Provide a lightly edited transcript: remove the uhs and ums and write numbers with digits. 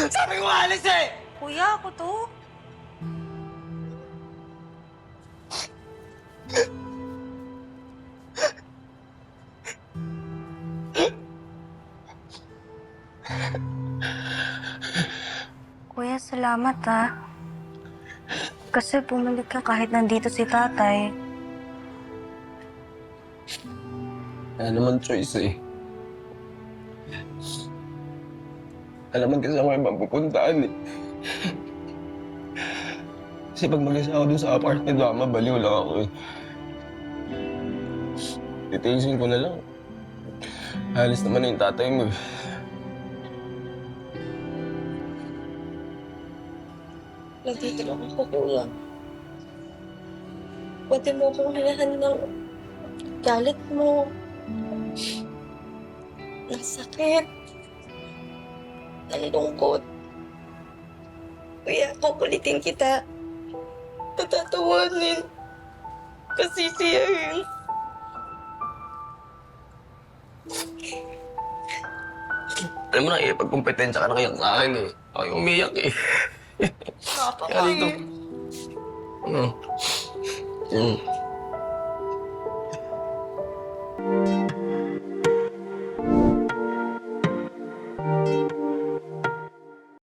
Sabi ko alis eh! Kuya, ako to. Kuya, salamat ha. Kasi bumalik ka kahit nandito si tatay. Wala naman choice eh. Alam mo kasi ako yung mapupuntaan eh. Kasi pag mag-isa ako dun sa apartment, baka mabaliw lang ako eh. Titiisin ko na lang. Alis naman na yung tatay mo eh. Nandito lang ako, kuya. Pwede mo akong hinahan ng galit mo, ng sakit, ng lungkot. Kuya, kukulitin kita. Patatawanin. Pasisiyahin. Alam mo na eh, pag kompetensya ka na kaya sa akin eh. Ako yung umiyak eh. Kaya dito. Napakain. Mm. Mm.